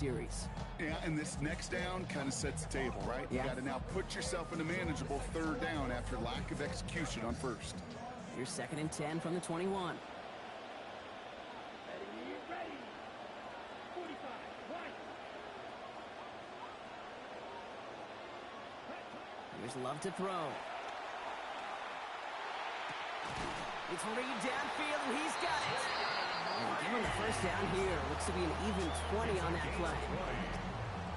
series. Yeah, and this next down kind of sets the table, right? Yeah. You got to now put yourself in a manageable third down after lack of execution on first. Here's 2nd and 10 from the 21. Ready. 45. Right. Here's Love to throw. It's Reed downfield, and he's got it. And give him the first down here. Looks to be an even 20 on that play.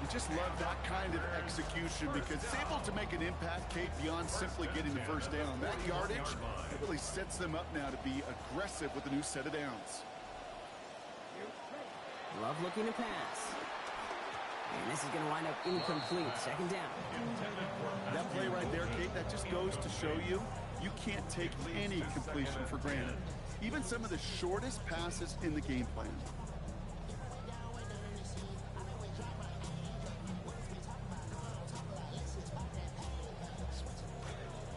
You just love that kind of execution because it's able to make an impact, Kate, beyond simply getting the first down. That yardage, it really sets them up now to be aggressive with a new set of downs. Love looking to pass. And this is going to wind up incomplete. 2nd down. That play right there, Kate, that just goes to show you can't take any completion for granted. Even some of the shortest passes in the game plan.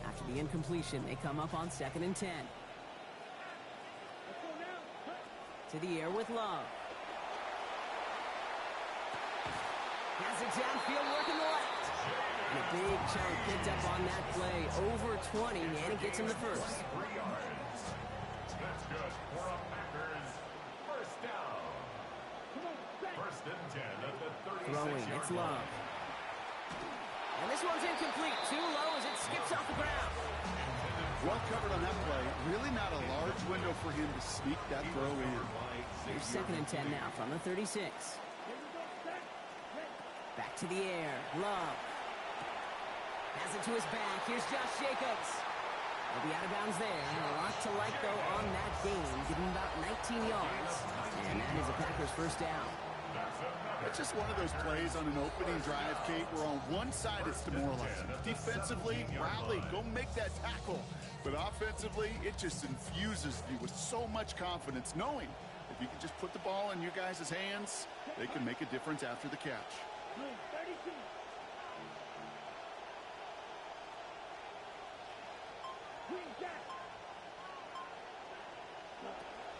After the incompletion, they come up on 2nd and 10. To the air with Love. Has it downfield, working the left. And a big chunk picked up on that play. Over 20, and it gets him the first. 3 yards. That's good for a Packers first down. 1st and 10 at the 36-yard Throwing, it's Love. And this one's incomplete. Too low as it skips off the ground. Well covered on that play. Really not a large window for him to sneak that throw in. Here's 2nd and 10 now from the 36. Back to the air. Love. Has it to his back. Here's Josh Jacobs. He'll be out of bounds there. And a lot to like, though, on that game. Give him about 19 yards. And that is a Packers first down. It's just one of those plays on an opening drive, Kate, where on one side it's demoralizing. Defensively, rally, go make that tackle. But offensively, it just infuses you with so much confidence, knowing if you can just put the ball in your guys' hands, they can make a difference after the catch.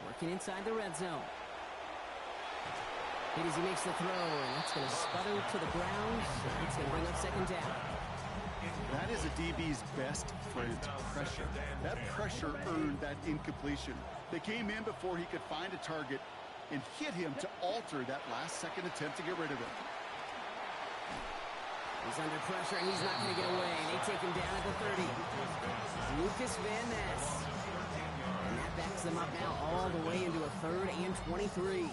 Working inside the red zone. As he makes the throw, and that's going to sputter to the ground. It's going to bring up 2nd down. That is a DB's best friend, pressure. That pressure earned that incompletion. They came in before he could find a target and hit him to alter that last-second attempt to get rid of him. He's under pressure, and he's not going to get away. They take him down at the 30. Lucas Van Ness. And that backs them up now all the way into a 3rd and 23.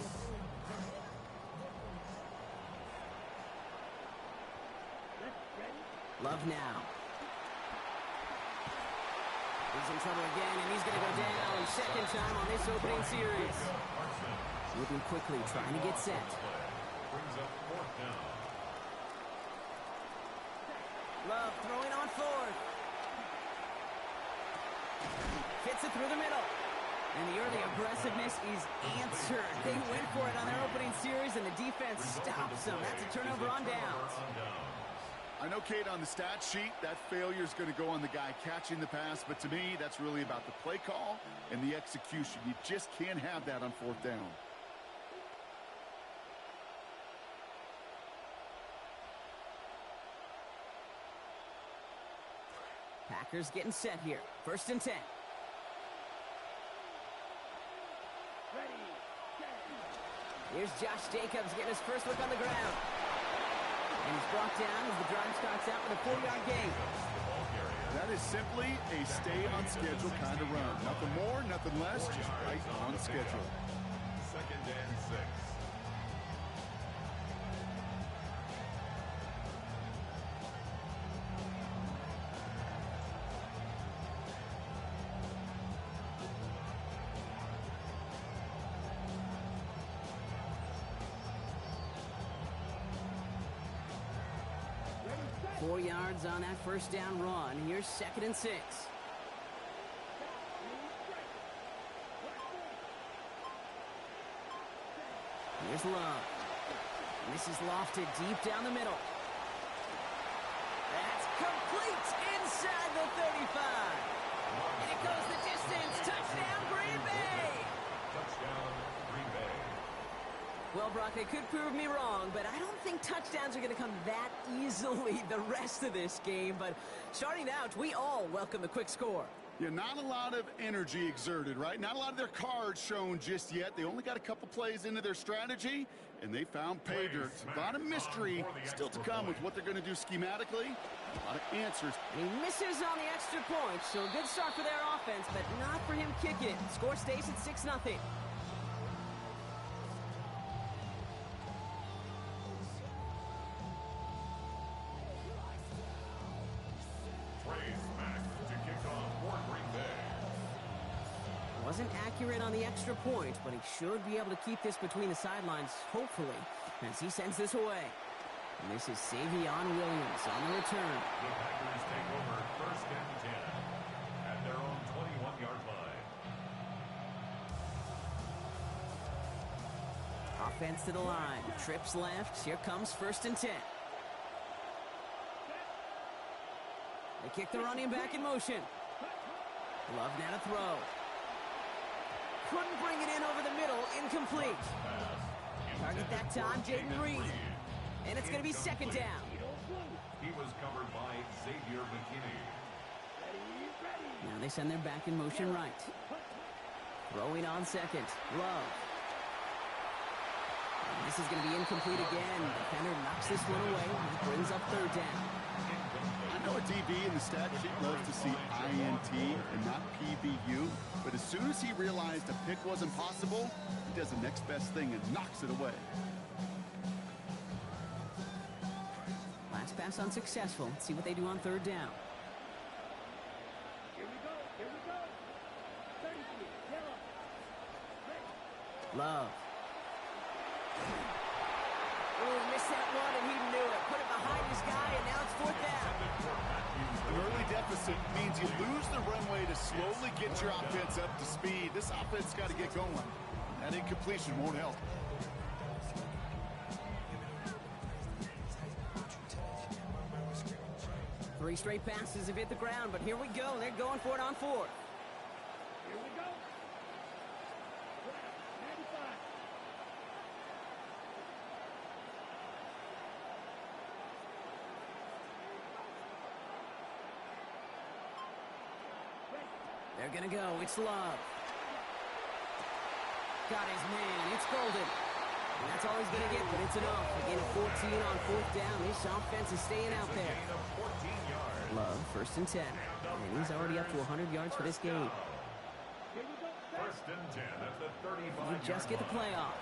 Love now. He's in trouble again, and he's going to go down 2nd time on this opening series. Moving quickly, trying to get set. Brings up 4th down. Love throwing on 4th. Fits it through the middle. And the early aggressiveness is answered. They went for it on their opening series, and the defense stops them. That's a turnover on downs. I know, Kate, on the stat sheet, that failure is going to go on the guy catching the pass, but to me, that's really about the play call and the execution. You just can't have that on 4th down. Packers getting set here. 1st and 10. Here's Josh Jacobs getting his first look on the ground. And he's brought down as the drive starts out with a 4-yard gain. That is simply a stay-on-schedule kind of run. Nothing more, nothing less, just right on schedule. 2nd and 6. Four yards on that first down run. Here's 2nd and 6. Here's Love. And this is lofted deep down the middle. That's complete inside the 35. And it goes the distance. Touchdown, Green Bay. Touchdown, Green Bay. Well, Brock, they could prove me wrong, but I don't think touchdowns are going to come that easily the rest of this game. But starting out, we all welcome the quick score. Yeah, not a lot of energy exerted, right? Not a lot of their cards shown just yet. They only got a couple plays into their strategy, and they found pay dirt. A lot of mystery still to come with what they're going to do schematically. A lot of answers. And he misses on the extra point, so a good start for their offense, but not for him kicking it. Score stays at 6-0. Wasn't accurate on the extra point, but he should be able to keep this between the sidelines, hopefully, as he sends this away. And this is Savion Williams on the return. The Packers take over 1st and 10 at their own 21-yard line. Offense to the line. Trips left. Here comes 1st and 10. They kick the running back in motion. Love now to throw. Couldn't bring it in over the middle. Incomplete. Target that time, Jaden Reed. And it's going to be 2nd down. He was covered by Xavier McKinney. Now they send their back in motion right. Throwing on 2nd. Love. And this is going to be incomplete again. Defender knocks this one away. He brings up 3rd down. I know a DB in the stat sheet loves to see INT and not PBU, but as soon as he realized a pick wasn't possible, he does the next best thing and knocks it away. Last pass unsuccessful. Let's see what they do on 3rd down. Here we go. Here we go. 33. Yellow. Love. Oh, missed that one, and he knew it. Put it behind his guy, and now it's 4th down. An early deficit means you lose the runway to slowly get your offense up to speed. This offense got to get going. That incompletion won't help. Three straight passes have hit the ground, but here we go. They're going for it on 4th. Here we go. 95. They're going to go. It's Love. Got his man. It's Golden. And that's all he's going to get, but it's enough. Again, a 14 on 4th down. This offense is staying out there. Love, 1st and 10. And he's already up to 100 yards for this game. 1st and 10 at the 35. You just get the play off.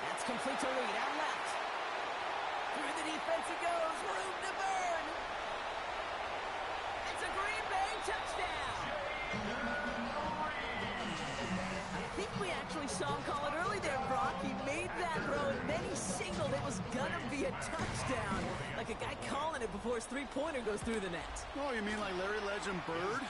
That's complete to Reed. Out left. Through the defense it goes. Room to burn. It's a Green Bay touchdown. I think we actually saw him call it early there, Brock. He made that throw, and then he signaled it was going to be a touchdown. Like a guy calling it before his three-pointer goes through the net. Oh, you mean like Larry Legend Bird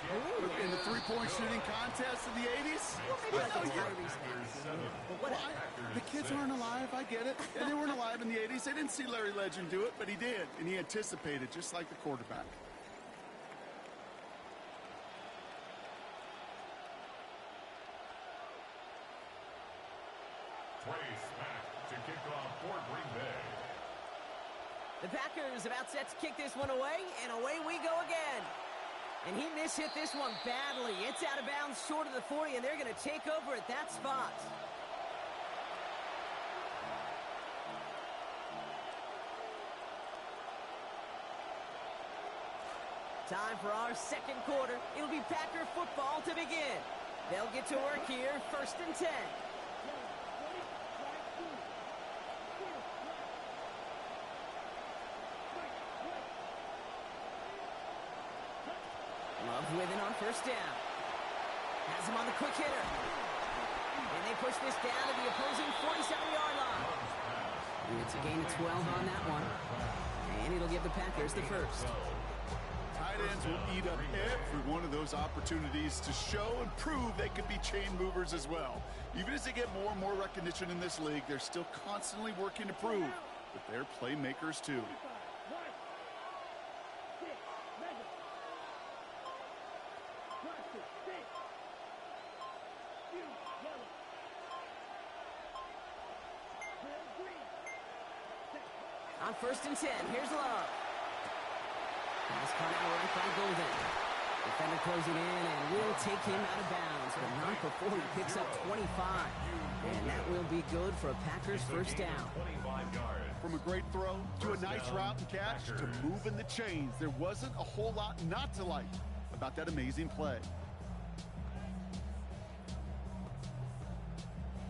in the three-point shooting contest of the 80s? Well, maybe like a Tyrese Maxey. But whatever. The kids aren't alive, I get it. And they weren't alive in the 80s. They didn't see Larry Legend do it, but he did. And he anticipated, just like the quarterback. Trace back to kick off for Green Bay. The Packers about set to kick this one away, and away we go again. And he mishit this one badly. It's out of bounds short of the 40, and they're going to take over at that spot. Time for our 2nd quarter. It'll be Packer football to begin. They'll get to work here, 1st and 10. Love with it on 1st down. Has him on the quick hitter. And they push this down to the opposing 47-yard line. It's a gain of 12 on that one. And it'll give the Packers the 1st. Tight ends will eat up every one of those opportunities to show and prove they could be chain movers as well. Even as they get more and more recognition in this league, they're still constantly working to prove that they're playmakers too. On 1st and 10, here's Love. Pass caught out right by Golden. Defender closing in and will take him out of bounds, but not before he picks up 25. And that will be good for a Packers first down. From a great throw to a nice route and catch to moving the chains, there wasn't a whole lot not to like about that amazing play.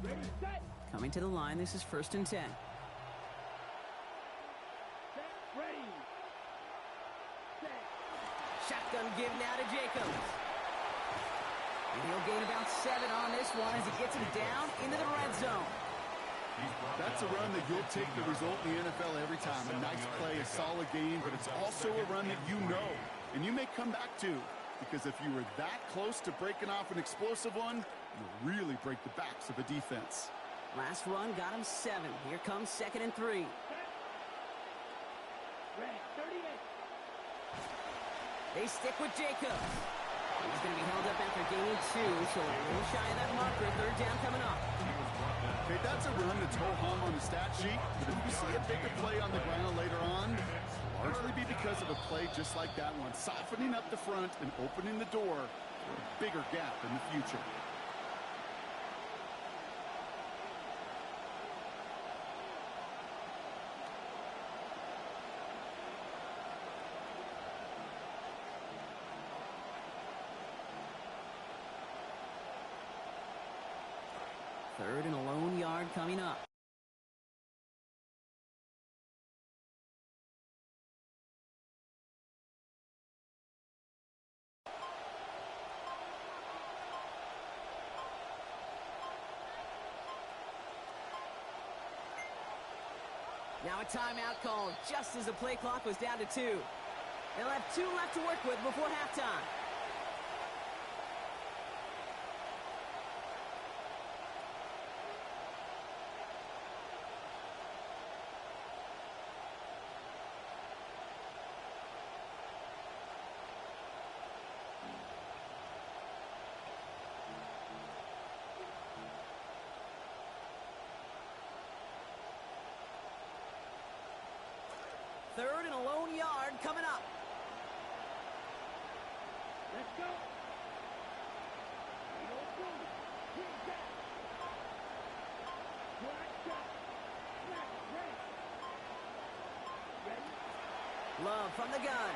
Ready, set, Coming to the line, this is 1st and 10. set, ready. Set. Shotgun give now to Jacobs. And he'll gain about 7 on this one as he gets him down into the red zone. That's a run that you'll take the result in the NFL every time. A nice play, a solid game, but it's also a run that you know and you may come back to, because if you were that close to breaking off an explosive one, you really break the backs of a defense. Last run got him 7. Here comes 2nd and 3. Ready, 38. They stick with Jacobs. He's going to be held up after gaining 2, so a little shy of that marker. 3rd down coming up. Okay, that's a run that's ho-hum on the stat sheet, but if you see a bigger play on the ground later on, it'll largely be because of a play just like that one, softening up the front and opening the door for a bigger gap in the future. Third and a lone yard coming up. Now a timeout called just as the play clock was down to 2. They'll have 2 left to work with before halftime. Third and a lone yard coming up. Let's go. Quick back. Black shot. Snap, ready. Ready. Love from the gun.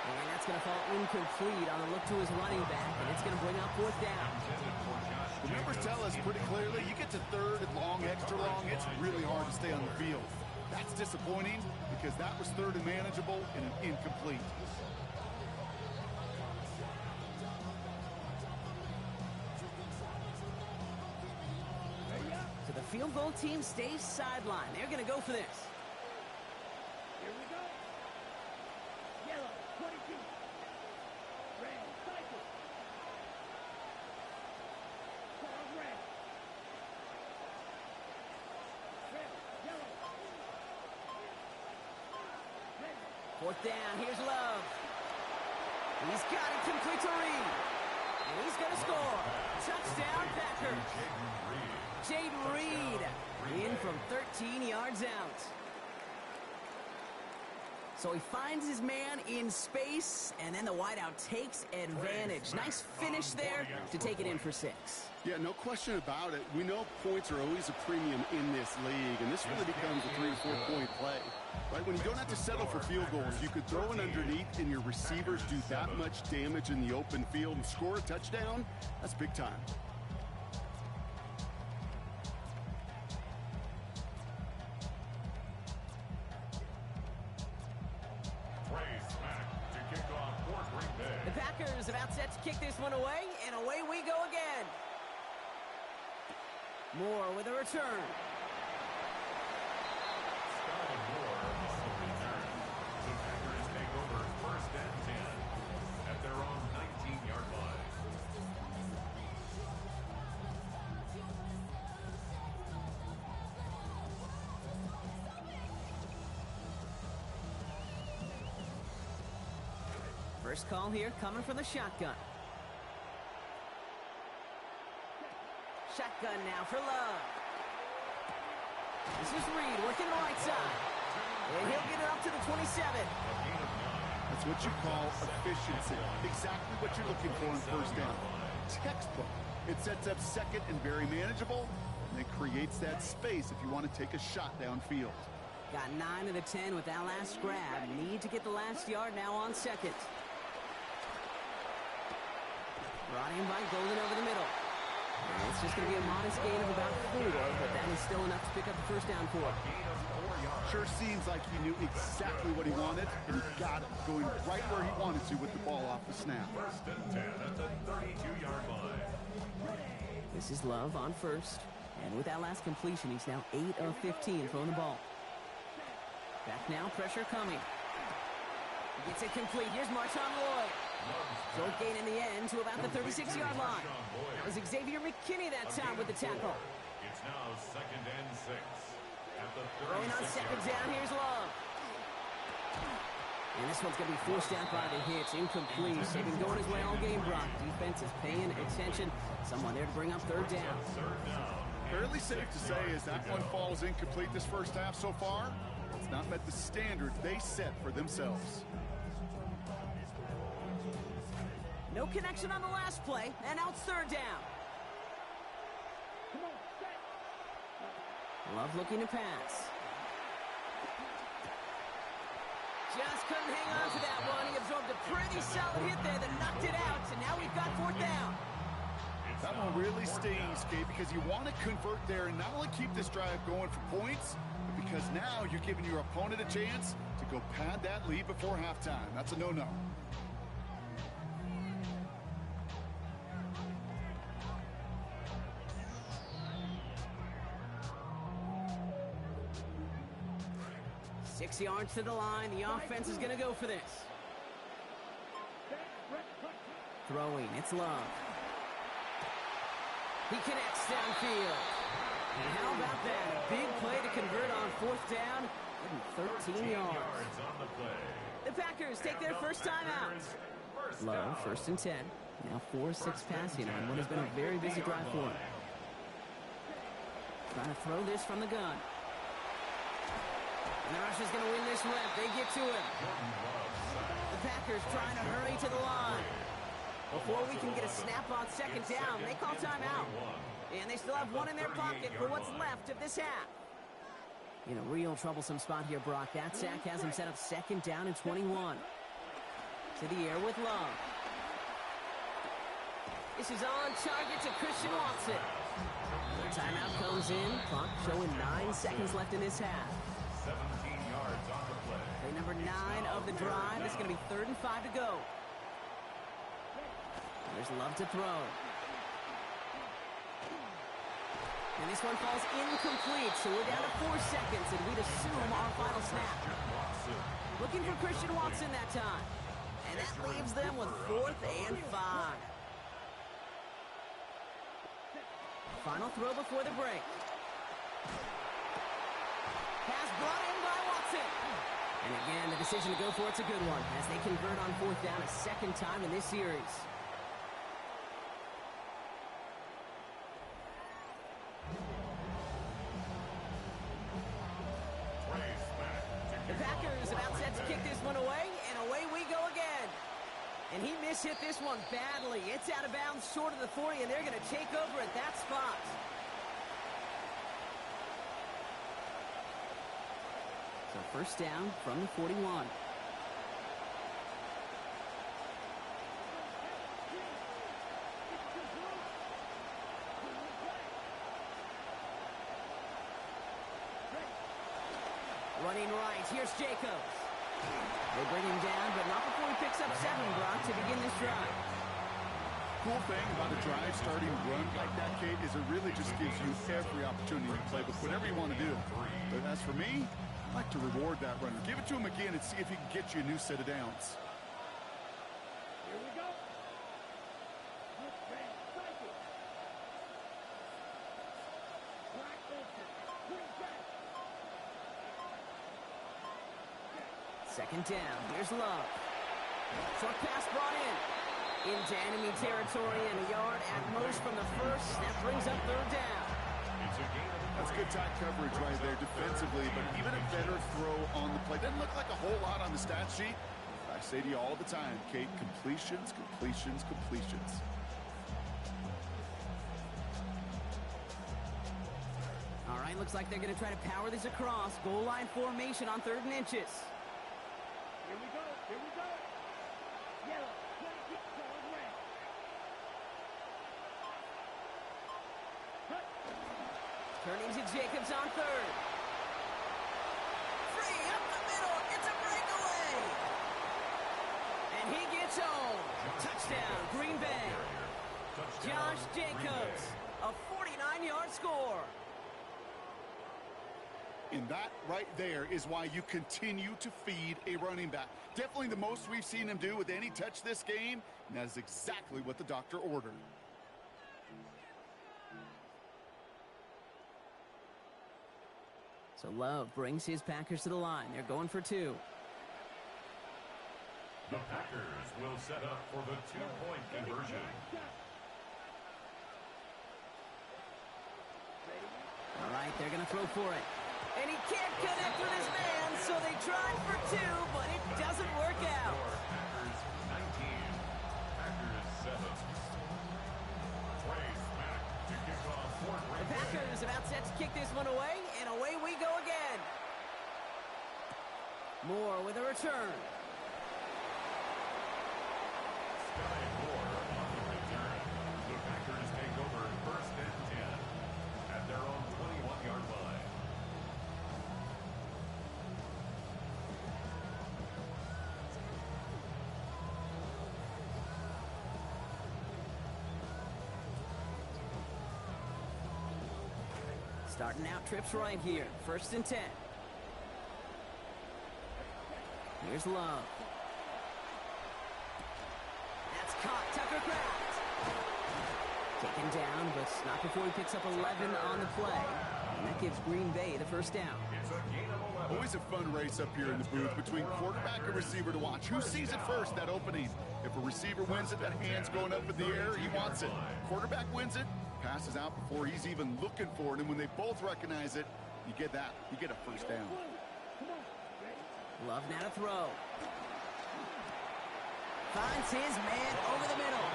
And that's going to fall incomplete on the look to his running back, and it's going to bring up 4th down. The numbers tell us pretty clearly, you get to 3rd and long, extra long, it's really hard to stay on the field. That's disappointing because that was 3rd and manageable and an incomplete. So the field goal team stays sidelined. They're going to go for this. Here we go. Yellow, 22. Red, cycle. Cloud red. Red, yellow. Red. 4th down. Here's Love. He's got it complete to Reed. And he's going to score. Touchdown, Packers. Jaden Reed in from 13 yards out. So he finds his man in space, and then the wideout takes advantage. Nice finish there to take it in for 6. Yeah, no question about it. We know points are always a premium in this league, and this really becomes a 3 to 4 point play. Right? When you don't have to settle for field goals, you could throw it underneath and your receivers do that much damage in the open field and score a touchdown. That's big time. The Packers about set to kick this one away, and away we go again. Moore with a return. The Packers take over 1st and 10 at their own 19-yard line. First call here coming from the shotgun. Shotgun now for Love. This is Reed working the right side. And he'll get it up to the 27. That's what you call efficiency. Exactly what you're looking for in first down. Textbook. It sets up second and very manageable, and it creates that space if you want to take a shot downfield. Got 9 of the 10 with that last grab. Need to get the last yard now on second. Brought in by Golden over the middle. And it's just going to be a modest gain of about 4, but that is still enough to pick up the first down for him. Sure seems like he knew exactly what he wanted, and he got it, going right where he wanted to with the ball off the snap. First and 10 at the 32-yard line. This is Love on first. And with that last completion, he's now 8 of 15 throwing the ball. Back now, pressure coming. He gets it complete. Here's Marshawn Lloyd. Short gain in the end to about the 36-yard line. That was Xavier McKinney that time with the tackle. It's now second and 6. At the Throwing on second down, here's Love. And this one's going to be forced out by the hits. Incomplete. They've been going his way all game, Brock. Defense is paying attention. Someone there to bring up third down. Fairly safe to say as that one falls incomplete this first half so far, it's not met the standards they set for themselves. No connection on the last play, and now it's third down. Come on, set. Love looking to pass. Just couldn't hang on to that one. He absorbed a pretty solid hit there that knocked it out, and now we've got fourth down. That one really stings, Kate, because you want to convert there and not only keep this drive going for points, but because now you're giving your opponent a chance to go pad that lead before halftime. That's a no-no. Six yards to the line. The offense is going to go for this. Throwing. It's Love. He connects downfield. And how about that? A big play to convert on fourth down. Getting 13 yards. on the play. The Packers take their first time out. Love, first and 10. Now 4-6 passing on what has been a very busy drive for him. Trying to throw this from the gun. And the Rush is going to win this rep. They get to him. The Packers trying to hurry to the line. Before we can get a snap on second down, they call timeout. And they still have one in their pocket for what's left of this half. In a real troublesome spot here, Brock. That sack has him set up second down and 21. To the air with Love. This is on target to Christian Watson. The timeout comes in. Clock showing 9 seconds left in this half. 17 yards on the play. Play number 9 of the drive. It's going to be 3rd and 5 to go. There's Love to throw. And this one falls incomplete, so we're down to 4 seconds, and we'd assume our final snap. Looking for Christian Watson that time. And that leaves them with 4th and 5. Final throw before the break. Pass brought in by Watson. And again, the decision to go for it's a good one, as they convert on 4th down a second time in this series. The Packers about set to kick this one away, and away we go again. And he mishit this one badly. It's out of bounds short of the 40, and they're going to take over at that spot. So first down from the 41. Running right, here's Jacobs. They bring him down, but not before he picks up 7, Brock, to begin this drive. Cool thing about a drive starting run like that, Kate, is it really just gives you every opportunity to play with whatever you want to do. But as for me, I like to reward that runner. Give it to him again and see if he can get you a new set of downs. Here we go. Look, man, strike it. Black open. Put it back. Second down, here's Love. Short pass brought in. Into enemy territory and a yard at most from the first. That brings up 3rd down. It's a gain of That's good tight coverage right there defensively, but even a better throw on the play. Doesn't look like a whole lot on the stat sheet. I say to you all the time, Kate, completions, completions, completions. All right, looks like they're going to try to power this across. Goal line formation on 3rd and inches. Here we go. Here we go. Yellow. 26 on red. Cut. Turning to Jacobs on 3rd. Free up the middle. It's a breakaway. And he gets home. Touchdown, Green Bay. Josh Jacobs, a 49-yard score. And that right there is why you continue to feed a running back. Definitely the most we've seen him do with any touch this game, and that is exactly what the doctor ordered. So Love brings his Packers to the line. They're going for 2. The Packers will set up for the 2-point conversion. All right, they're going to throw for it. And he can't connect with his man, so they tried for 2, but it doesn't work out. Packers 19, Packers 7. Trace back to kick off for Green The Packers about set to kick this one away, and away we go again. Moore with a return. Sky Moore on the return. The Packers take over 1st and 10 at their own 21-yard line. Starting out trips right here. 1st and 10. Here's Love. That's caught. Tucker Kraft. Taken down, but not before he picks up 11 on the play. And that gives Green Bay the 1st down. It's a gain of 11. Always a fun race up here in the booth between quarterback and receiver to watch. Who sees it first, that opening? If a receiver wins it, that hand's going up in the air, he wants it. Quarterback wins it, passes out before he's even looking for it, and when they both recognize it, you get that. You get a 1st down. Love now to throw. Finds his man over the middle.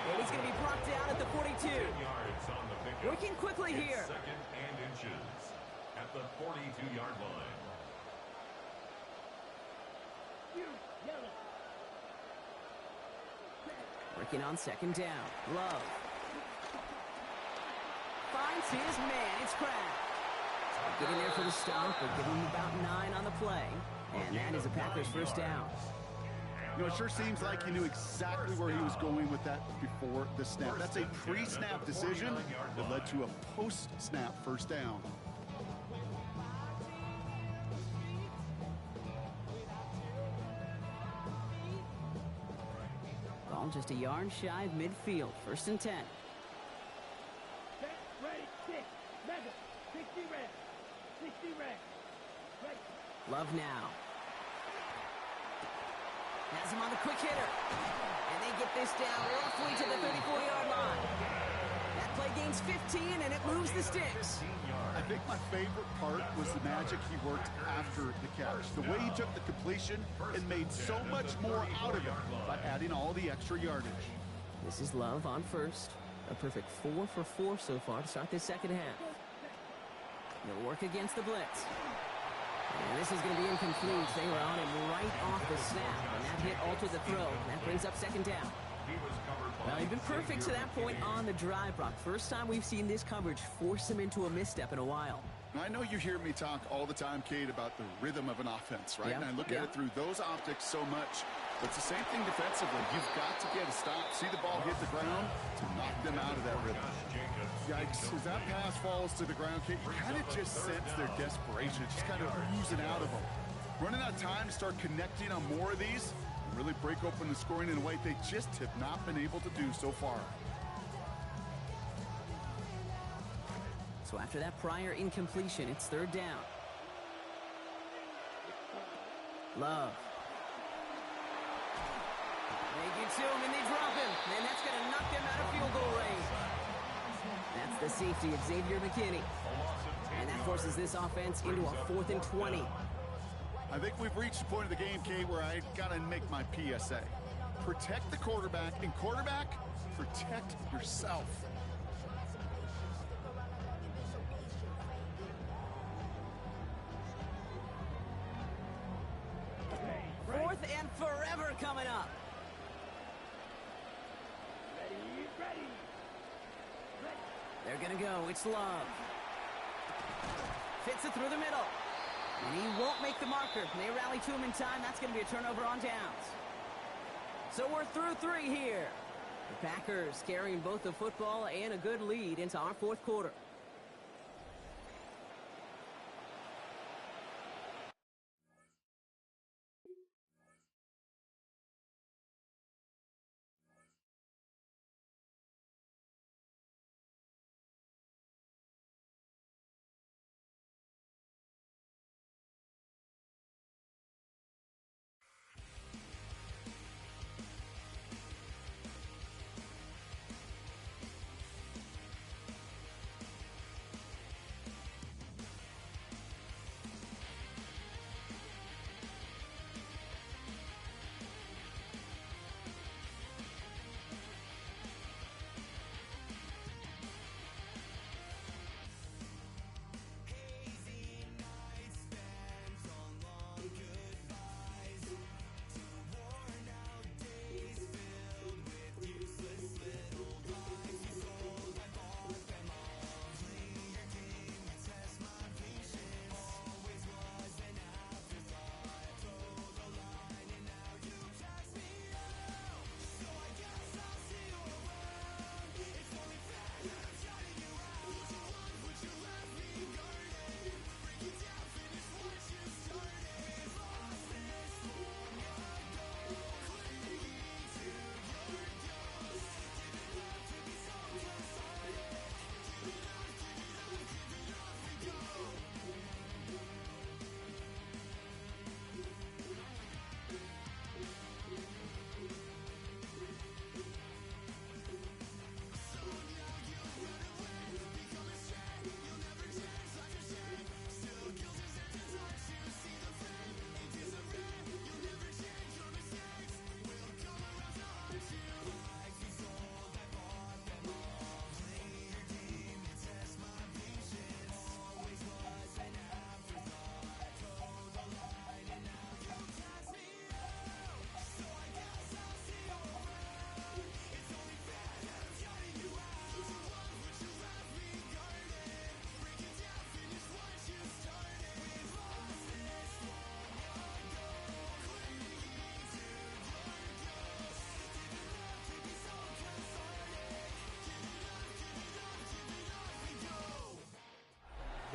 And he's going to be brought down at the 42. 10 yards on the pickup. Working quickly It's here. 2nd and inches at the 42-yard line. Yellow. Working on 2nd down. Love. Finds his man. It's Kraft. Getting there for the stop, but giving him about 9 on the play. And that is a Packers 1st down. You know, it sure seems like he knew exactly where he was going with that before the snap. That's a pre-snap decision that led to a post-snap 1st down. Ball just a yard shy of midfield. 1st and 10. Set, ready, 6. Mega. 60 red. 60 red. Right. Love now. Has him on the quick hitter. And they get this down roughly to the 34-yard line. That play gains 15, and it moves the sticks. I think my favorite part was the magic he worked after the catch. The way he took the completion and made so much more out of it by adding all the extra yardage. This is Love on 1st. A perfect 4 for 4 so far to start this 2nd half. He'll work against the blitz. And this is going to be incomplete. They were on him right off the snap, and that hit altered the throw. That brings up 2nd down. Well, he's been perfect to that point on the drive, Brock. First time we've seen this coverage force him into a misstep in a while. I know you hear me talk all the time, Kate, about the rhythm of an offense, right? Yeah, And I look at it through those optics so much. But it's the same thing defensively. You've got to get a stop, see the ball hit the ground to knock them out of that rhythm. Yikes, as that pass falls to the ground, Kate, you kind of just sense their desperation. It's just kind of oozing out of them. Running out of time to start connecting on more of these and really break open the scoring in a way they just have not been able to do so far. So after that prior incompletion, it's 3rd down. Love. They get to him and they drop him. And that's going to knock them out of field goal range. That's the safety of Xavier McKinney. A loss of And that forces this offense into a 4th and 20. I think we've reached the point of the game, Kate, where I got to make my PSA. Protect the quarterback, and quarterback, protect yourself. Fourth and forever coming up. Ready. They're going to go. It's Love. Fits it through the middle. And he won't make the marker. They rally to him in time. That's going to be a turnover on downs. So we're through 3 here. The Packers carrying both the football and a good lead into our 4th quarter.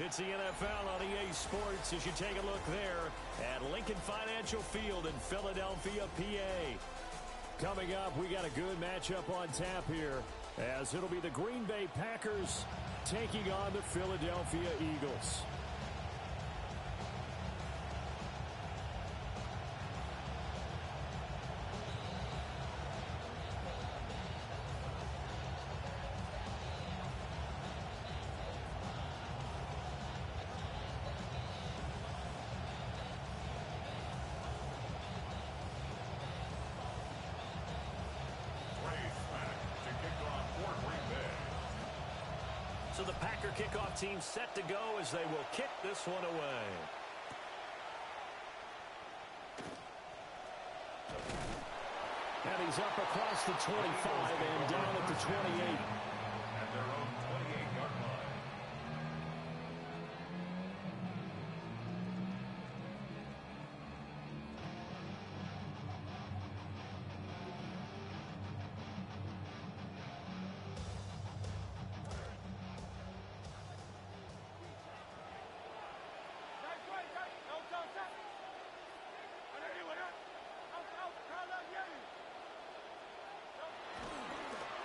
It's the NFL on EA Sports as you take a look there at Lincoln Financial Field in Philadelphia, PA. Coming up, we got a good matchup on tap here as it'll be the Green Bay Packers taking on the Philadelphia Eagles. So the Packer kickoff team set to go as they will kick this one away. And he's up across the 25 and down at the 28. At their own 28-yard line.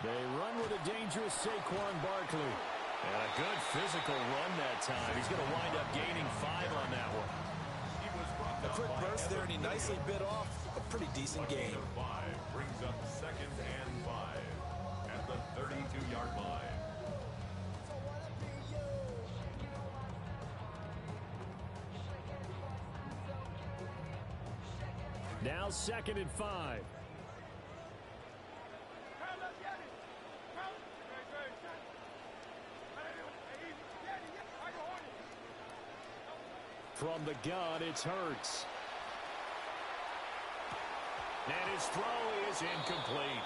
They run with a dangerous Saquon Barkley. And a good physical run that time. He's going to wind up gaining 5 on that one. A quick burst there, and he nicely bit off a pretty decent gain. 5 brings up 2nd and 5 at the 32-yard line. Now 2nd and 5. From the gun, it's Hurts. And his throw is incomplete.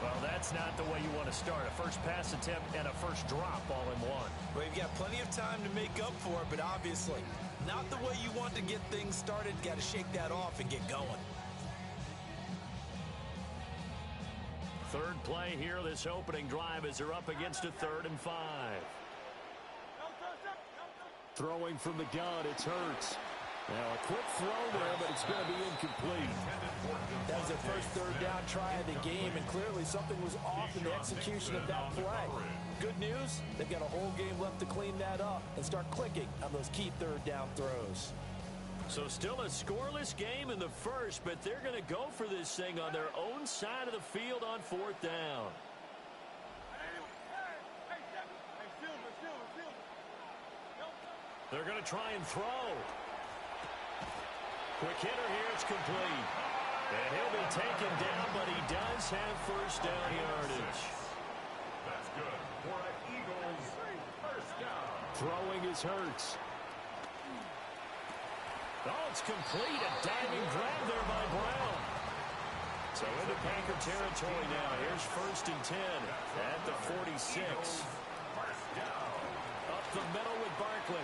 Well, that's not the way you want to start. A first pass attempt and a first drop all in one. Well, you've got plenty of time to make up for it, but obviously not the way you want to get things started. Got to shake that off and get going. Third play here, this opening drive as they're up against a 3rd and 5. Throwing from the gun, it's Hurts. Now a quick throw there, but it's going to be incomplete. That was their first 3rd down try of the game, and clearly something was off in the execution of that play. Good news, they've got a whole game left to clean that up and start clicking on those key 3rd down throws. So still a scoreless game in the first, but they're going to go for this thing on their own side of the field on 4th down. They're going to try and throw. Quick hitter here, it's complete. And he'll be taken down, but he does have first down yardage. That's good for an Eagles first down. Throwing is Hurts. Oh, it's complete. A diving grab there by Brown. So into Packer territory now. Here's 1st and 10 at the 46. First down. Up the middle with Barkley.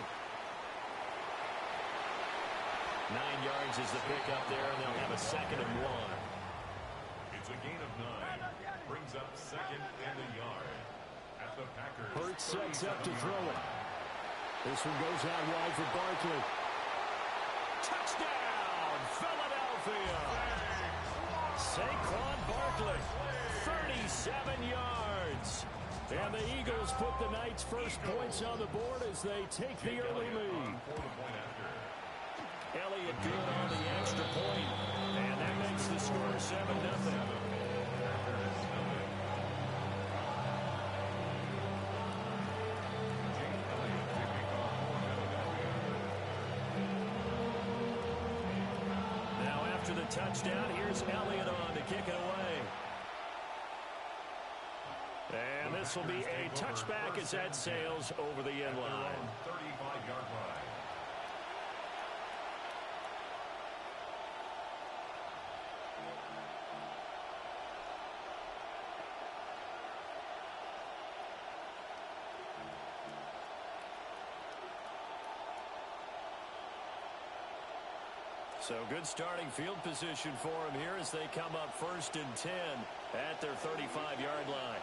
9 yards is the pickup there, and they'll have a 2nd and 1. It's a gain of 9. Brings up 2nd and a yard. At the Packers. Hurts sets up to throw it. This one goes out wide for Barkley. Touchdown, Philadelphia. Saquon Barkley, 37 yards. And the Eagles put the Knights' first points on the board as they take the early lead. Elliott good on the extra point. And that makes the score 7-0. Now after the touchdown, here's Elliott on to kick it away. And this will be a touchback as that sails over the end line. 35-yard line. So good starting field position for them here as they come up 1st and 10 at their 35-yard line.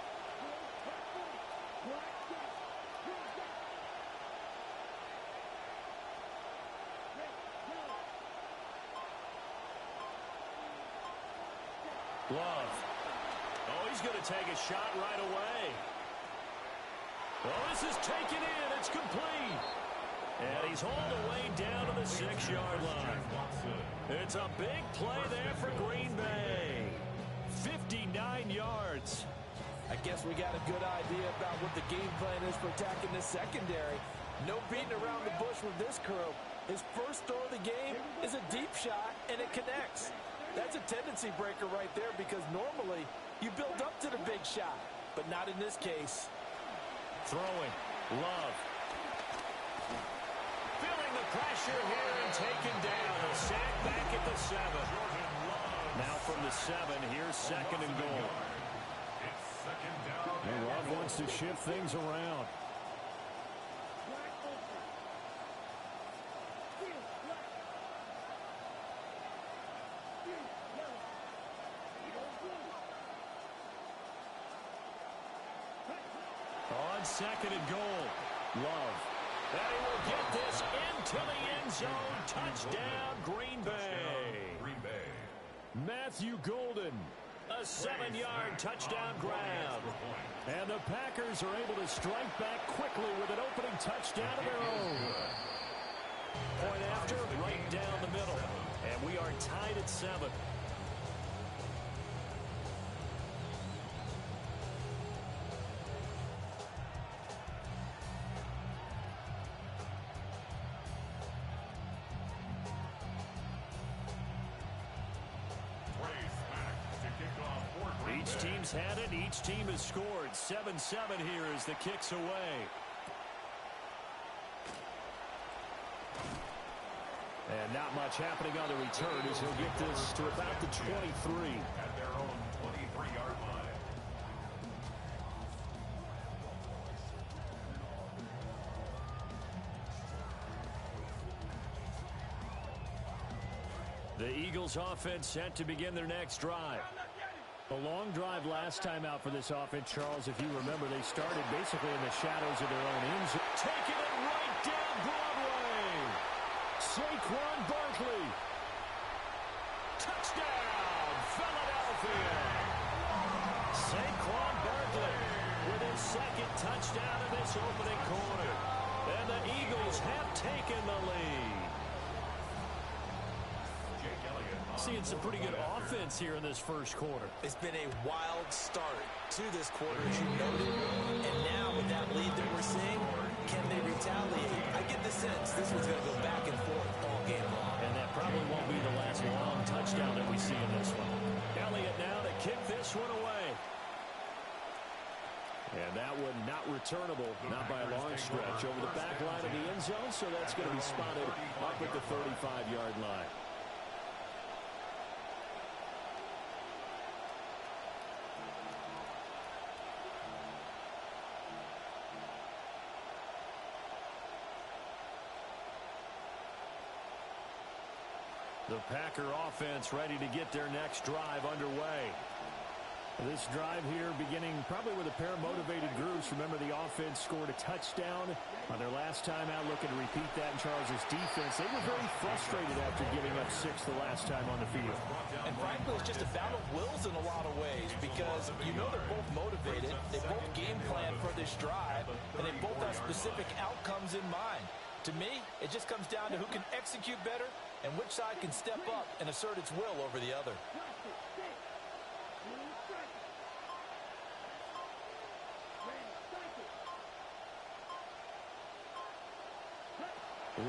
Love. Oh, he's going to take a shot right away. Well, this is taken in. It's complete. And he's hauled away down to the 6-yard line. It's a big play there for Green Bay. 59 yards. I guess we got a good idea about what the game plan is for attacking this secondary. No beating around the bush with this crew. His first throw of the game is a deep shot, and it connects. That's a tendency breaker right there because normally you build up to the big shot, but not in this case. Throwing. Love. Feeling the pressure here and taken down. A sack back at the 7. Now from the 7, here's 2nd and goal. It's 2nd down. And Love wants to shift things around. On 2nd and goal, Love. And he will get this into the end zone. Touchdown, Green Bay. Green Bay. Matthew Golden, a 7-yard touchdown grab. And the Packers are able to strike back quickly with an opening touchdown of their own. Point after, right down the middle. And we are tied at 7. has had it. Each team has scored. 7-7 here as the kick's away. And not much happening on the return as he'll get this to about the 23. At their own 23-yard line. The Eagles offense set to begin their next drive. A long drive last time out for this offense, Charles. If you remember, they started basically in the shadows of their own end zone. Taking it right down Broadway. Saquon Barkley. Touchdown, Philadelphia. Saquon Barkley with his second touchdown in this opening quarter. And the Eagles have taken the lead. Seeing some pretty good offense here in this first quarter. It's been a wild start to this quarter, as you noted. And now with that lead that we're seeing, can they retaliate? I get the sense this one's going to go back and forth all game long. And that probably won't be the last long touchdown that we see in this one. Elliott now to kick this one away. And that one not returnable, not by a long stretch, over the back line of the end zone, so that's going to be spotted up at the 35-yard line. The Packer offense ready to get their next drive underway. This drive here beginning probably with a pair of motivated groups. Remember, the offense scored a touchdown on their last time out, looking to repeat that in Charles' defense. They were very frustrated after giving up 6 the last time on the field. And frankly, it's just a battle of wills in a lot of ways because you know they're both motivated. They both game plan for this drive, and they both have specific outcomes in mind. To me, it just comes down to who can execute better and which side can step up and assert its will over the other.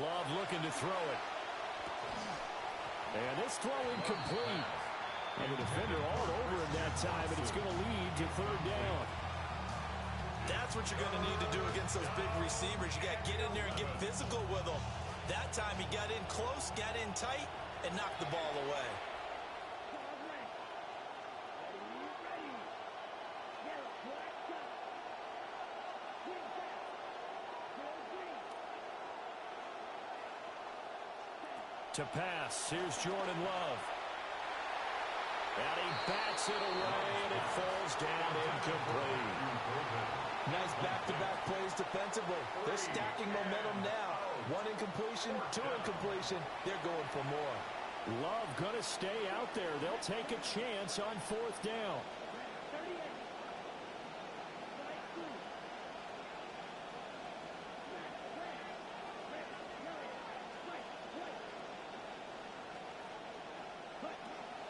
Love looking to throw it. And this throw incomplete. And the defender all over him that time, and it's going to lead to third down. That's what you're going to need to do against those big receivers. You got to get in there and get physical with them. That time he got in close, got in tight, and knocked the ball away. To pass, here's Jordan Love. And he bats it away, and it falls down incomplete. Nice back-to-back plays defensively. They're stacking momentum now. 1 incompletion, 2 incompletion. They're going for more. Love going to stay out there. They'll take a chance on 4th down.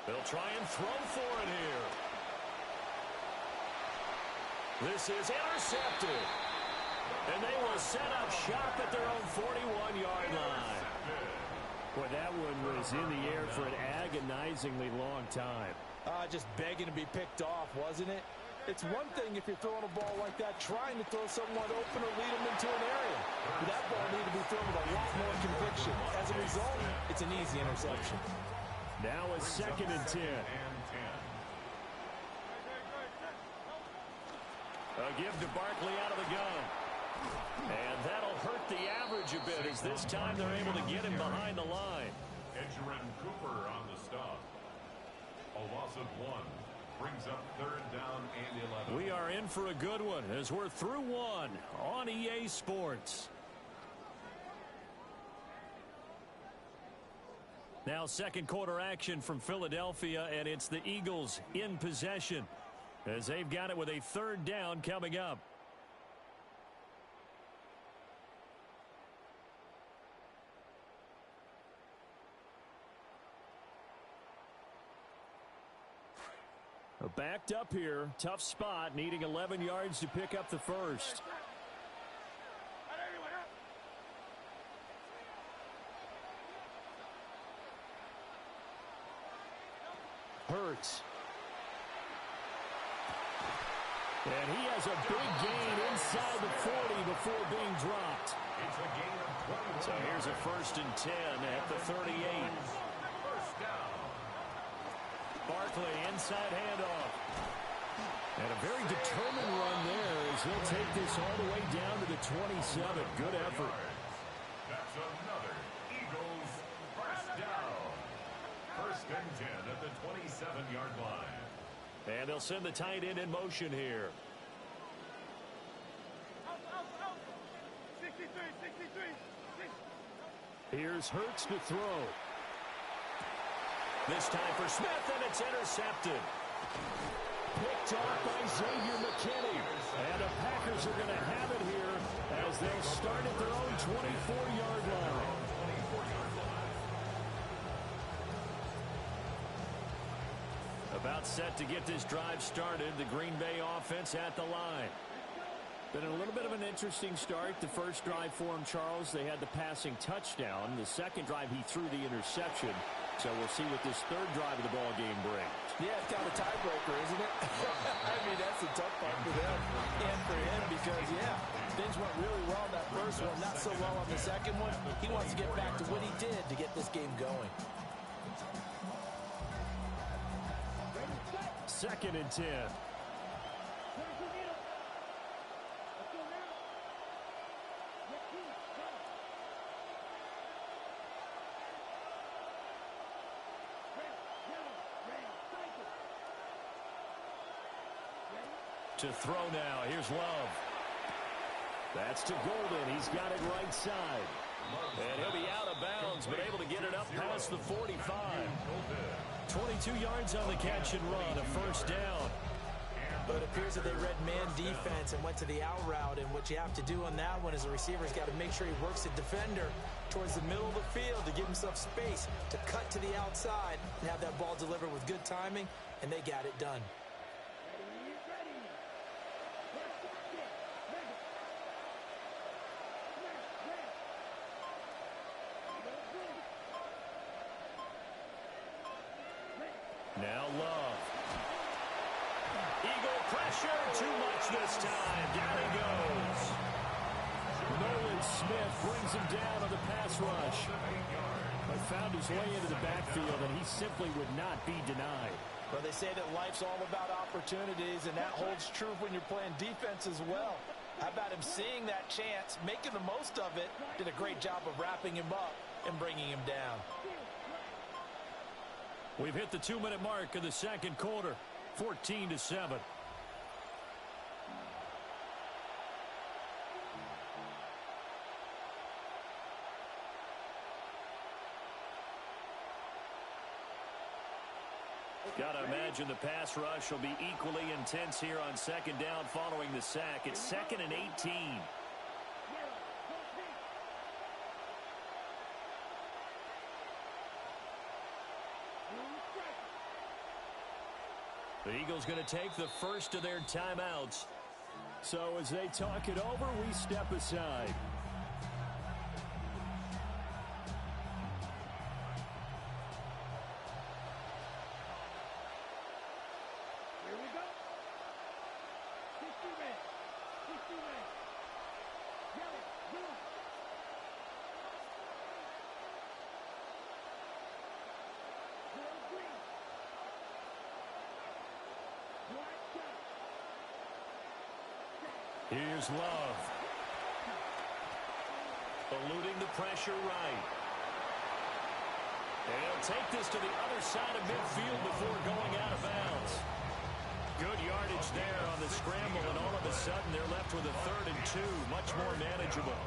They'll try and throw for it here. This is intercepted. And they will set up shop at their own 41-yard line. Boy, that one was in the air for an agonizingly long time. Just begging to be picked off, wasn't it? It's one thing if you're throwing a ball like that, trying to throw someone open or lead them into an area. But that ball needed to be thrown with a lot more conviction. As a result, it's an easy interception. Now a 2nd and 10. A give to Barkley out of the gun. And that'll hurt the average a bit as this time they're able to get him behind the line. Edgerrin Cooper on the stop. A loss of 1 brings up 3rd down and 11. We are in for a good one as we're through 1 on EA Sports. Now 2nd quarter action from Philadelphia, and it's the Eagles in possession as they've got it with a 3rd down coming up. Backed up here, tough spot, needing 11 yards to pick up the first. Hurts. And he has a big gain inside the 40 before being dropped. It's a gain of 21. So here's a 1st and 10 at the 38. First down. Barkley, inside handoff. And a very determined run there as they'll take this all the way down to the 27. Good effort. That's another Eagles first down. 1st and 10 at the 27-yard line. And they'll send the tight end in motion here. 63. Here's Hurts to throw. This time for Smith, and it's intercepted. Picked off by Xavier McKinney. And the Packers are going to have it here as they start at their own 24-yard line. About set to get this drive started. The Green Bay offense at the line. Been a little bit of an interesting start. The first drive for him, Charles, they had the passing touchdown. The second drive, he threw the interception. So we'll see what this third drive of the ball game brings. Yeah, it's kind of a tiebreaker, isn't it? I mean, that's the tough part for them and for him because, yeah, things went really well in that first one, not so well on the second one. He wants to get back to what he did to get this game going. 2nd and 10. To throw now. Here's Love. That's to Golden. He's got it right side. And he'll be out of bounds, but able to get it up past the 45. 22 yards on the catch and run, a 1st down. But it appears that they read man defense and went to the out route, and what you have to do on that one is the receiver's got to make sure he works the defender towards the middle of the field to give himself space to cut to the outside and have that ball delivered with good timing, and they got it done. Now Love. Eagle pressure, too much this time. Down he goes. Nolan Smith brings him down on the pass rush. But found his way into the backfield, and he simply would not be denied. Well, they say that life's all about opportunities, and that holds true when you're playing defense as well. How about him seeing that chance, making the most of it, did a great job of wrapping him up and bringing him down. We've hit the 2-minute mark of the second quarter, 14-7. Got to imagine the pass rush will be equally intense here on 2nd down following the sack. It's 2nd and 18. The Eagles going to take the first of their timeouts. So as they talk it over, we step aside. Here we go. 60 men. 60 men. Yellow. Blue. Green. Here's Love. Eluding the pressure right. And he'll take this to the other side of midfield before going out of bounds. Good yardage there on the scramble, and all of a sudden they're left with a 3rd and 2, much more manageable.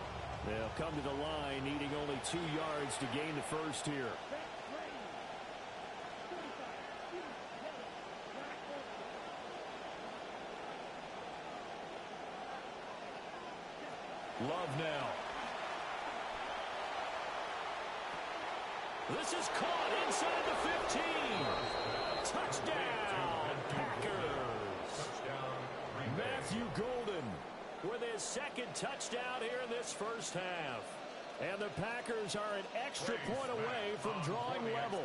They'll come to the line needing only 2 yards to gain the first here. Love now. This is caught inside the 15. Touchdown, Packers. Matthew Golden with his 2nd touchdown here in this first half. And the Packers are an extra point away from drawing level.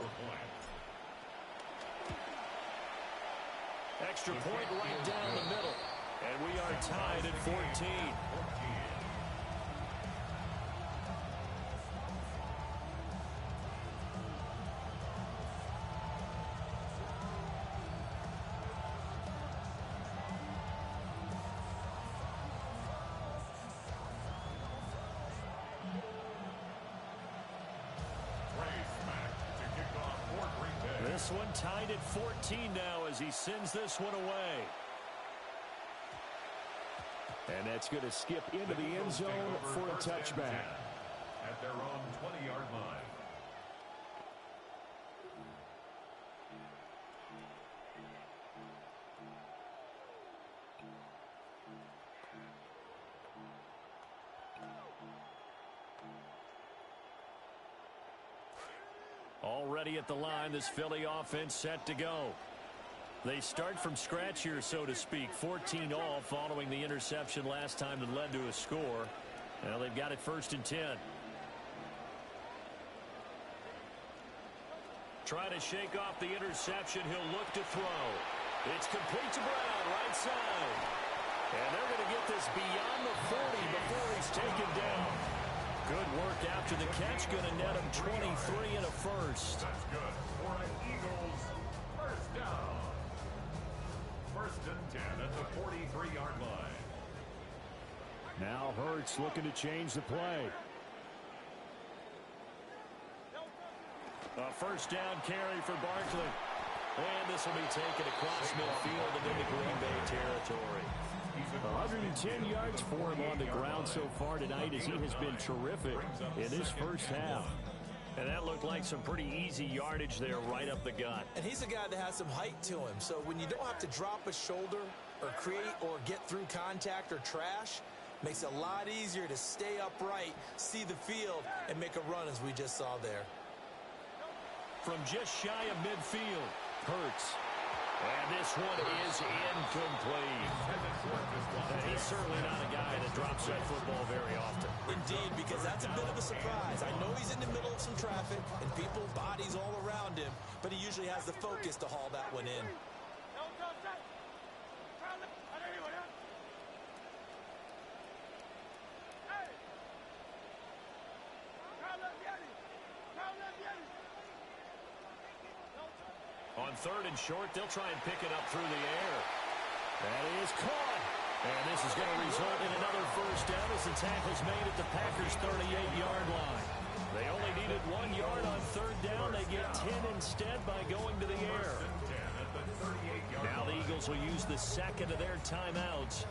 Extra point right down the middle. And we are tied at 14. This one tied at 14 now as he sends this one away. And that's going to skip into the end zone for a touchback. At their own 20-yard line. Already at the line, this Philly offense set to go. They start from scratch here, so to speak. 14 all following the interception last time that led to a score. Well, they've got it 1st and 10. Trying to shake off the interception. He'll look to throw. It's complete to Brown, right side. And they're going to get this beyond the 40 before he's taken down. Good work after the catch. Going to net him 23 and a first. That's good for an Eagles first down. 1st and 10 at the 43-yard line. Now Hurts looking to change the play. A first down carry for Barkley. And this will be taken across midfield and into Green Bay territory. 110 yards for him on the ground so far tonight as he has been terrific in this first half. And that looked like some pretty easy yardage there right up the gut. And he's a guy that has some height to him. So when you don't have to drop a shoulder or create or get through contact or trash, makes it a lot easier to stay upright, see the field, and make a run as we just saw there. From just shy of midfield, Hurts. And this one is incomplete. And he's certainly not a guy that drops that football very often. Indeed, because that's a bit of a surprise. I know he's in the middle of some traffic and people, bodies all around him, but he usually has the focus to haul that one in. On 3rd and short, they'll try and pick it up through the air. That is caught. And this is going to result in another first down as the tackle's made at the Packers' 38-yard line. They only needed 1 yard on 3rd down. They get 10 instead by going to the air. Now the Eagles will use the second of their timeouts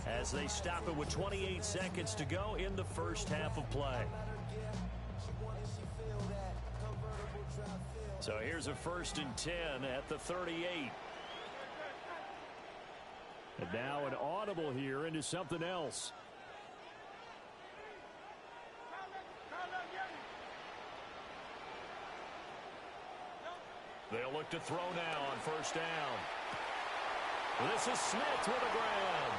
as they stop it with 28 seconds to go in the first half of play. So here's a 1st and 10 at the 38. And now an audible here into something else. They'll look to throw now on 1st down. This is Smith with a grab.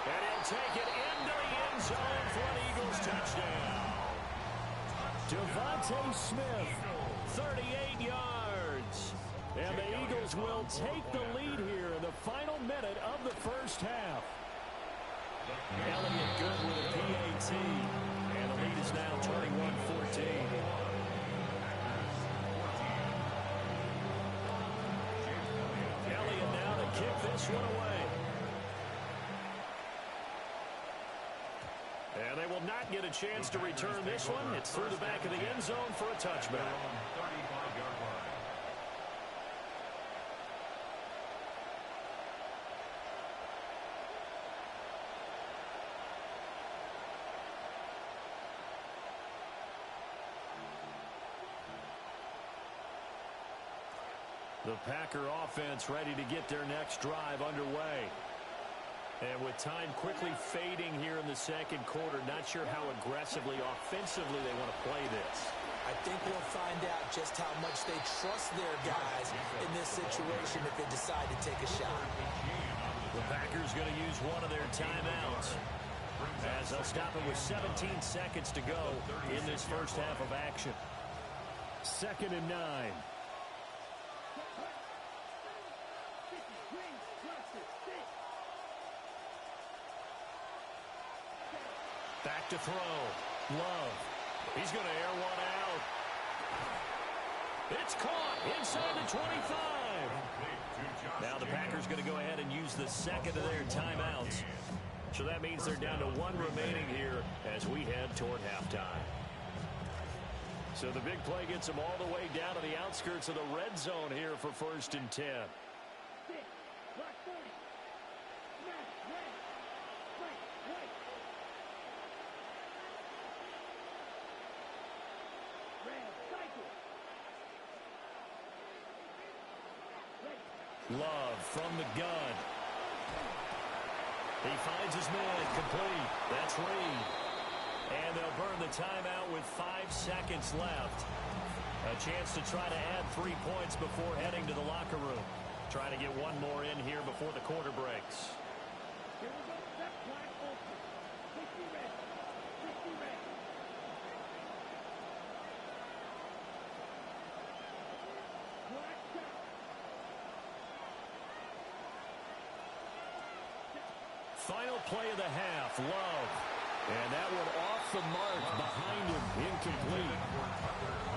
And he'll take it into the end zone for an Eagles touchdown. Devontae Smith, 38 yards. And the Eagles will take the lead here in the final minute of the first half. Elliott good with a PAT. And the lead is now 21-14. Elliott now to kick this one away. And they will not get a chance to return this one. It's through the back of the end zone for a touchback. The Packer offense ready to get their next drive underway. And with time quickly fading here in the second quarter, not sure how aggressively, offensively they want to play this. I think we'll find out just how much they trust their guys in this situation if they decide to take a shot. The Packers going to use one of their timeouts as they'll stop it with 17 seconds to go in this first half of action. 2nd and 9. Back to throw. Love. He's going to air one out. It's caught inside the 25. Now the Packers going to go ahead and use the second of their timeouts. So that means they're down to one remaining here as we head toward halftime. So the big play gets them all the way down to the outskirts of the red zone here for 1st and 10. Love from the gun. He finds his man complete. That's Reed. And they'll burn the timeout with 5 seconds left. A chance to try to add 3 points before heading to the locker room. Try to get one more in here before the quarter breaks. Here we go. That flag open. 60 red. 60 red. Flag down. Final play of the half. Love. And that one off the mark behind him. Incomplete.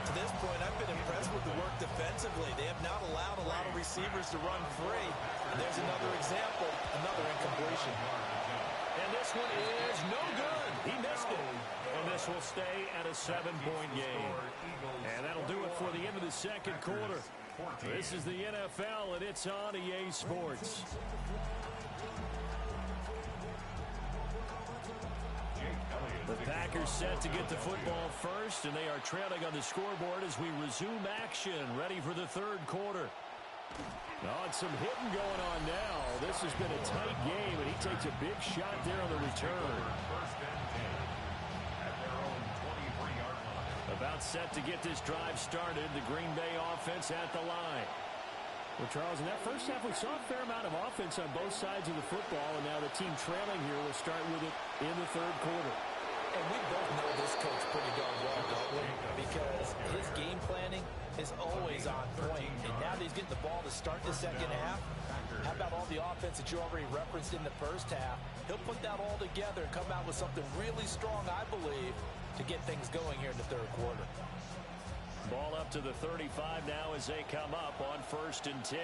To this point, I've been impressed with the work defensively. They have not allowed a lot of receivers to run free. And there's another example, another incompletion. And this one is no good. He missed it. And this will stay at a 7-point game. And that'll do it for the end of the second quarter. This is the NFL, and it's on EA Sports. The Packers set to get the football first, and they are trailing on the scoreboard as we resume action, ready for the third quarter. Oh, and some hitting going on now. This has been a tight game, and he takes a big shot there on the return. About set to get this drive started, the Green Bay offense at the line. Well, Charles, in that first half, we saw a fair amount of offense on both sides of the football, and now the team trailing here will start with it in the third quarter. And we both know this coach pretty darn well, don't we? Because his game planning is always on point. And now that he's getting the ball to start the second half, how about all the offense that you already referenced in the first half? He'll put that all together and come out with something really strong, I believe, to get things going here in the third quarter. Ball up to the 35 now as they come up on 1st and 10.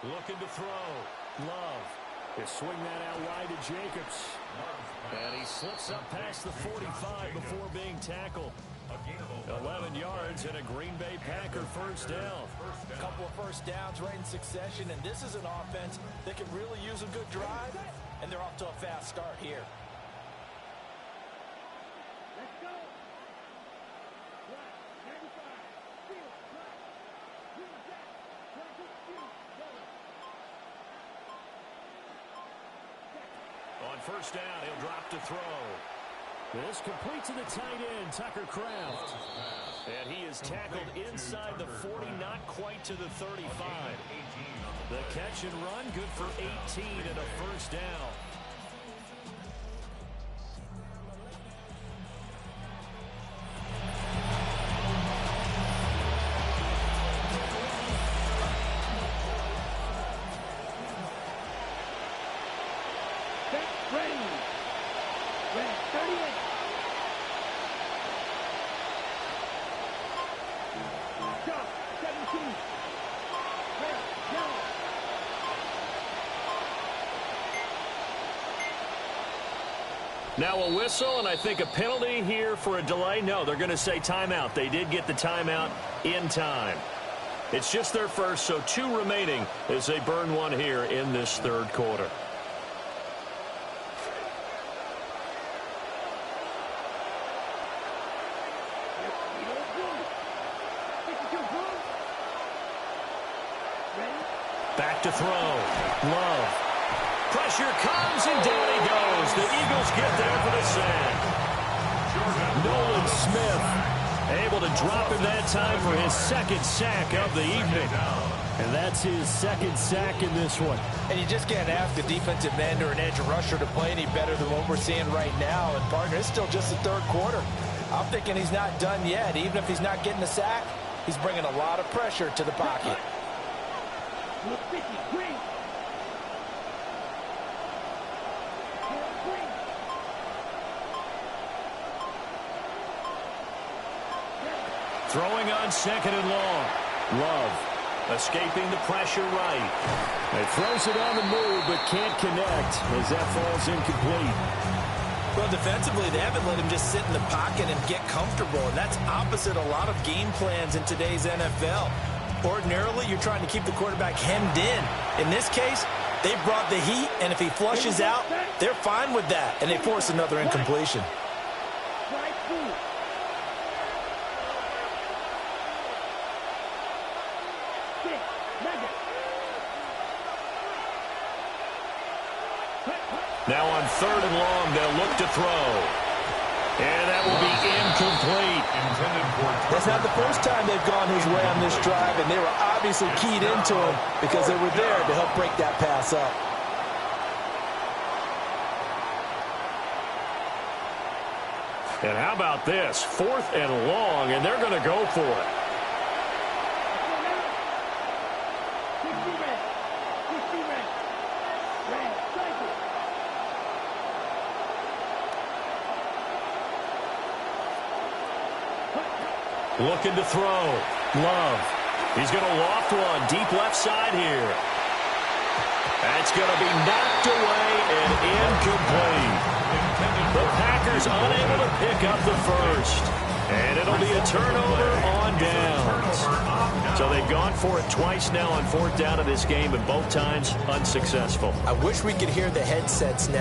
Looking to throw. Love. They swing that out wide to Jacobs. And he slips up past the 45 before being tackled. 11 yards and a Green Bay Packer first down. A couple of first downs right in succession, and this is an offense that can really use a good drive, and they're off to a fast start here. Let's go. Right. 95. Field. Right. Green Jack. 22. On first down, he'll drop to throw. This complete to the tight end, Tucker Kraft. And he is tackled inside the 40, not quite to the 35. The catch and run, good for 18 and a first down. Ready. Red 38. Stop. 17. Red, yellow. Now a whistle, and I think a penalty here for a delay. No, they're going to say timeout. They did get the timeout in time. It's just their first, so 2 remaining as they burn one here in this third quarter. Back to throw. Love. Pressure comes, and down he goes. The Eagles get there for the sack. Nolan Smith able to drop him that time for his second sack of the evening. And that's his second sack in this one. And you just can't ask a defensive end or an edge rusher to play any better than what we're seeing right now. And, partner, it's still just the third quarter. I'm thinking he's not done yet. Even if he's not getting a sack, he's bringing a lot of pressure to the pocket. Throwing on second and long. Love escaping the pressure right. It throws it on the move, but can't connect as that falls incomplete. Well, defensively, they haven't let him just sit in the pocket and get comfortable, and that's opposite a lot of game plans in today's NFL. Ordinarily, you're trying to keep the quarterback hemmed in. In this case, they brought the heat, and if he flushes out, they're fine with that, and they force another incompletion. Now on third and long, they'll look to throw. And that will be incomplete. That's not the first time they've gone his way on this drive, and they were obviously keyed into him because they were there to help break that pass up. And how about this? Fourth and long, and they're going to go for it. Looking to throw. Love. He's going to loft one deep left side here. That's going to be knocked away and incomplete. The Packers unable to pick up the first. And it'll be a turnover on downs. So they've gone for it twice now on fourth down in this game, and both times unsuccessful. I wish we could hear the headsets now.